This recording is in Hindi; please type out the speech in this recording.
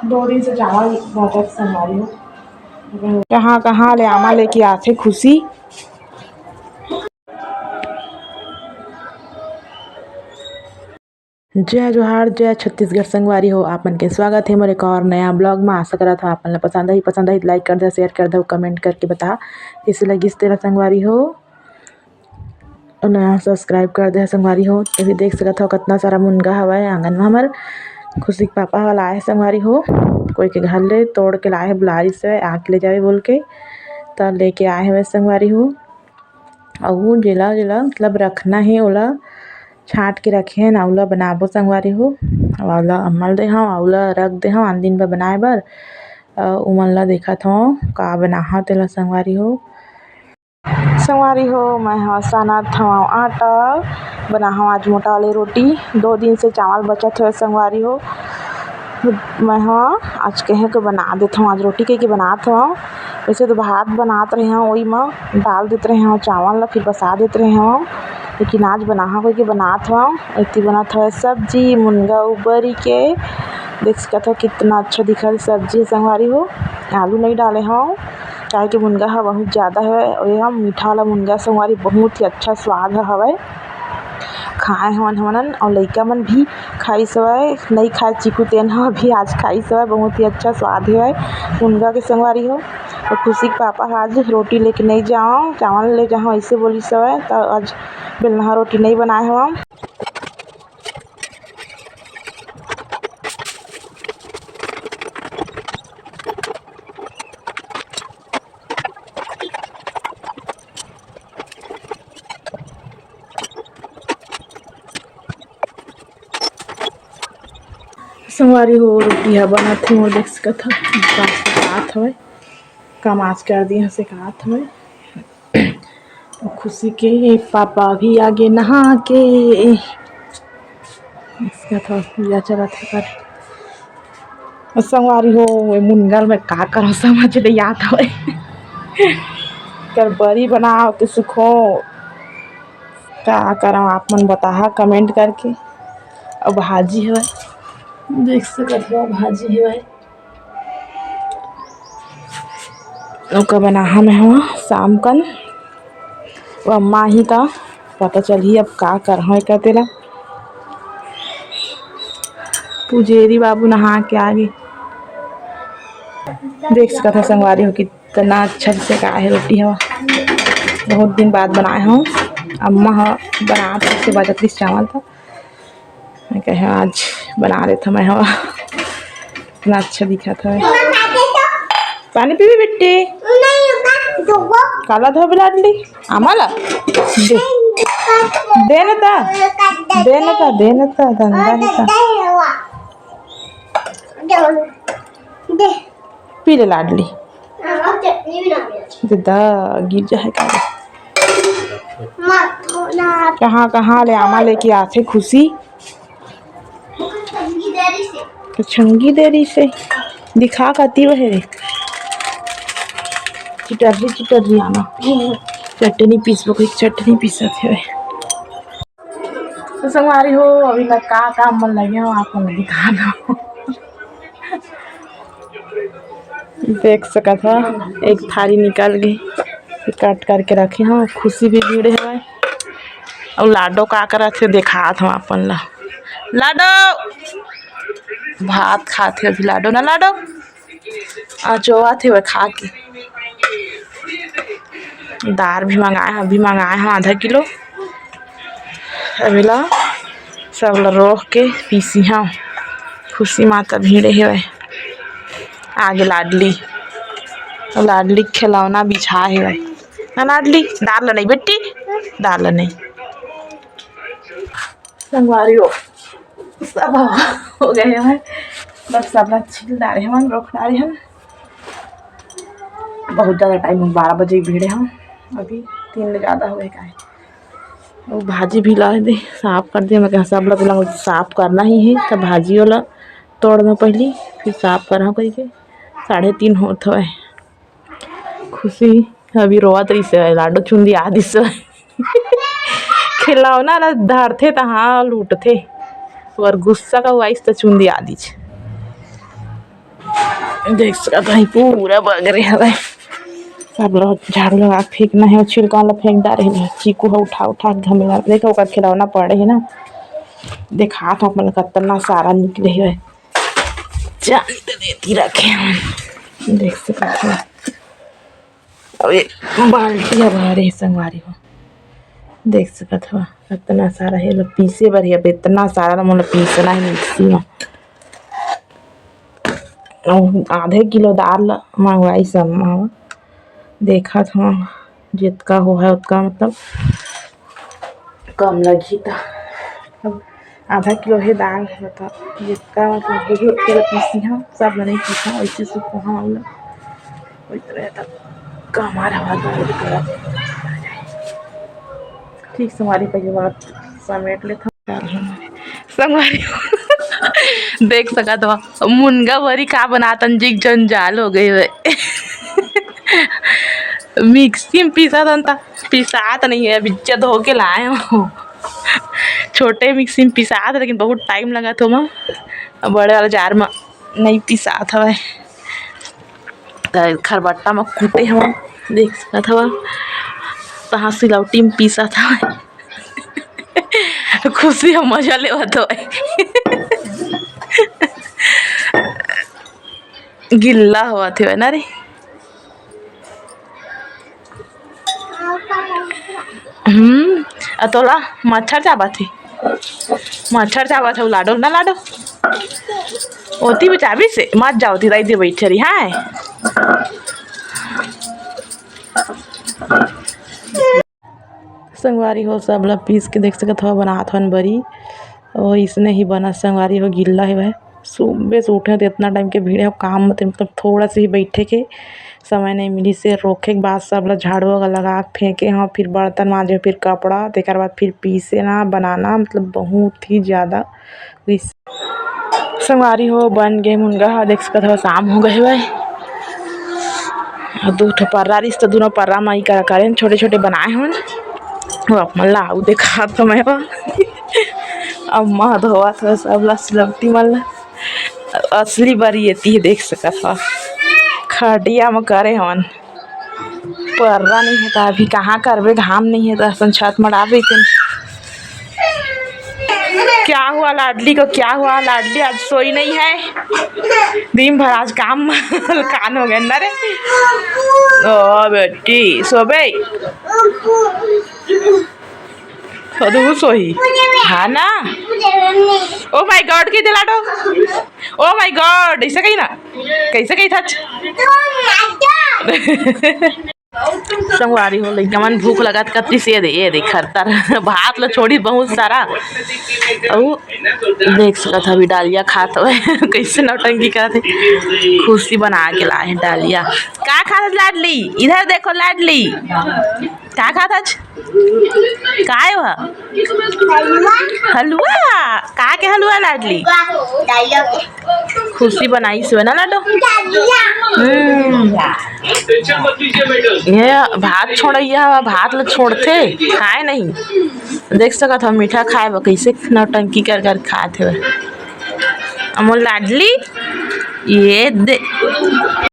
2 दिन से चावल बहुत संभाली हूँ। कहाँ कहाँ ले आमा लेके आथे खुशी। जय जोहार, जय छत्तीसगढ़ संगवारी हो। आप मन के स्वागत है मोर एक और नया ब्लॉग में। आशा करत हो आप मन ला पसंद आई लाइक कर दे, शेयर कर दे, कमेंट करके बता कैसे लगिस तेरा संगवारी हो। और नया सब्सक्राइब कर दे संगवारी हो। ये भी देख सकत हो कितना सारा मुनगा हवा आंगन में। हमर खुशी के पापा वाला आए संगवारी हो, कोई के घर ले तोड़ के लाए बुलारी से आके ले जावे बोल के, तब लेके आए हुए संगवारी हो। और जेला जेला मतलब रखना है ओला छाँट के रखे हैं, आउला बनाबो संगवारी हो। आउला अम्मल दे हूँ, आउला रख दे हूँ आन दिन बर बनाए बर। उमन ला देखत हूँ का बनाहत तेला संगवारी हो। संगवारी हो मैं सानत हूँ आटा बना हूँ आज मोटा वाली रोटी। 2 दिन से चावल बचत हुए संगवारी हो। मैं आज कहे को बना देता हूँ, आज रोटी कह के बनात हूँ। वैसे तो भात बनात रहे हूँ, वही में डाल देते रहे हूँ चावल ला, फिर बसा देते रहे हूँ। लेकिन आज बना कोई के बनात हूँ। इतनी बनात है सब्जी मुनगा उबरी के। देख सकते हो कितना अच्छा दिखा सब्जी संगवारी हो। आलू नहीं डाले हूँ चाहे कि मुनगा है बहुत ज़्यादा है, और यह मीठा वाला मुनगा संगवारी बहुत ही अच्छा स्वाद हवे। खाए हवन हमन और लइका मन भी खाई सवय, नहीं खाए चिकू तेन ह भी आज खाई सवय। बहुत ही अच्छा स्वाद है मुनगा के संगवारी हो। और खुशी के पापा आज रोटी लेके नहीं जाओ चावल ले जाओ ऐसे बोली सवय, तो आज बेलना रोटी नहीं बनाए हुआ। संगवारी हो रोटी ह बनत है और देख सकत हो सेकात हवे, कम आँच कर दी है सेकात हवे। खुशी के पापा भी आगे नहा के इसका थोड़ा पूजा चलत है कर। संगवारी हो मुनगल में का करो समझ नहीं आत हवे। कर बरी बनाओ के सुखो का करो आप मन बताहा कमेंट करके। और भाजी है देख सकत हो, भाजी है ओका बनाहा मैं हुआ शाम कन। वो अम्मा ही था पता चली अब का कर का तेला। पुजेरी बाबू नहा के आगे देख सकत हो संगवारी हो कितना अच्छा से का है रोटी हवा। बहुत दिन बाद बनाए हूँ, अम्मा बना के बचत चावल था, मैं कहे आज बना देता मैं हवा। इतना अच्छा दिखा था। पानी पीवी बेटी काला धो बिलाडली आम्हाला दे नता दंगा पी ले लाडली दा गिर जाए कहाँ कहाँ ले आमा लेके आथे खुशी। तो छंगी देरी से दिखा करती वह रे चिटर्री आना चटनी पीसबो कोई चटनी पीसत है। तो संगवारी हो अभी मैं का काम मन लगे हूँ आप मन दिखा दो। देख सकत हो एक थाली निकल गई काट करके रखे हूँ। खुशी भी भीड़ है और लाडो का करत है दिखात हूँ अपन ला। लाडो भात खाते अभी लाडो ना लाडो चोआ थे वह खा के। दाल भी मंगाए हैं, अभी मंगाए हैं आधा किलो। अभी ला सब ला रोक के पीसी हाँ। खुशी माता भीड़े है आगे लाडली खिलौना बिछा है ना लाडली डाल नहीं बेटी डाल नहीं। संगवारी हो सब हो गए हैं बस सब छिल डाले हैं रोक डाले हैं। बहुत ज़्यादा टाइम 12 बजे भीड़े हम अभी 3 में ज़्यादा हुए का है। वो भाजी भी ला दे साफ कर दे, मैं कहा सब लोग साफ करना ही है। तो भाजी वाला तोड़ दो पहली फिर साफ करा करके 3:30 होता है। खुशी अभी रोवत रही से लाडो चुंदी आदि से खिलौना ला धरथे तहाँ लूटथे और गुस्सा का वाइस तो चुंदी आदि देख सकत हई पूरा बगरे हवे। सब लोग झाड़ू लगा के फेंकना है और छिलका वाला फेंक डारे है। चीकू है उठा उठा के घमेला देखो ओकर खिलौना पड़े है ना। देखा तो अपन कितना सारा निकले है। जान तो देती रखे हम देख सकत हो। अब एक बाल्टी है भरे संगवारी हो देख सकत हो कितना सारा है। लोग पीसे बर है इतना सारा मतलब पीसना है मिक्सी में। आधे किलो दाल मंगवाई सब देखा था जितना हो है उतना मतलब कम लगी तो आधा किलो है दाल बता जितना मतलब किलो पीसी हम सब नहीं पीसा ऐसे सब वहाँ तरह कमा रहा ठीक संगवारी पहले बात समेट लेता संगवारी देख सकत हो मुनगा भरी का बनातन जी जंजाल हो गई है। मिक्सी में पिसात नहीं है बिच्चा धो के लाए हो। छोटे मिक्सी में पिसात लेकिन बहुत टाइम लगा तो बड़े वाला जार में नहीं पिसात हवे। खरबट्टा में कूटे हम देख सकत हवा तहाँ सिलौटी में पीसा था। खुशी हम मजा लेवत हो गिल्ला हुआ थे ना रे। तोला मच्छर चाबा थी लाडो ना लाडो ओती भी चाबी से मत जाओ थी दे बैठ रही है। संगवारी हो सब लोग पीस के देख सकत हो बनात हन बरी और इसने ही बना संगवारी हो गिल्ला है वह सुबह से उठे तो इतना टाइम के भीड़ है काम मतलब थोड़ा से ही बैठे के समय नहीं मिली से रोके के बाद सब लोग झाड़ू लगा फेंके हाँ फिर बर्तन मांजे फिर कपड़ा तेकर बाद फिर पीसे ना बनाना मतलब बहुत ही ज़्यादा संगवारी हो बन गए मुनगा देख सकते हो शाम हो गए भाई। दो ठो पर्रा रिश्ता दोनों पर्रा माई करें छोटे छोटे बनाए हन अपना लाऊ देखा तो मैं अम्मा धोआ था सब ला सिलौटी वाला असली बरियती है देख सकत हो खटिया में करे हन पर्रा नहीं है तो अभी कहाँ करबे घाम नहीं है तो छत मड़ाबे क्या हुआ लाडली को क्या हुआ लाडली आज सोई नहीं है दिन भर आज काम कान हो गया ना रे। ओ बेटी सोबे तो सोई हाँ ना। ओ माय गॉड की दिलाडो ओ माय गॉड ऐसा कही ना कैसे कही था संगवारी हो लइका मन भूख लगत कति से दे खरतर भात ला छोड़ी बहुत सारा और देख सकत हवी डालिया खात हवे कैसे नौटंकी करत है। खुशी बना के लाए डालिया का खात लाडली इधर देखो लाडली का खात आज काय हुआ हलवा का के हलवा लाडली खुशी बनाई से ना लाडो ये भात छोड़िया भात ला छोड़ते खाए नहीं देख सकत हम मीठा खाए कैसे नौटंकी कर कर खाते हुए अमोल लाडली ये दे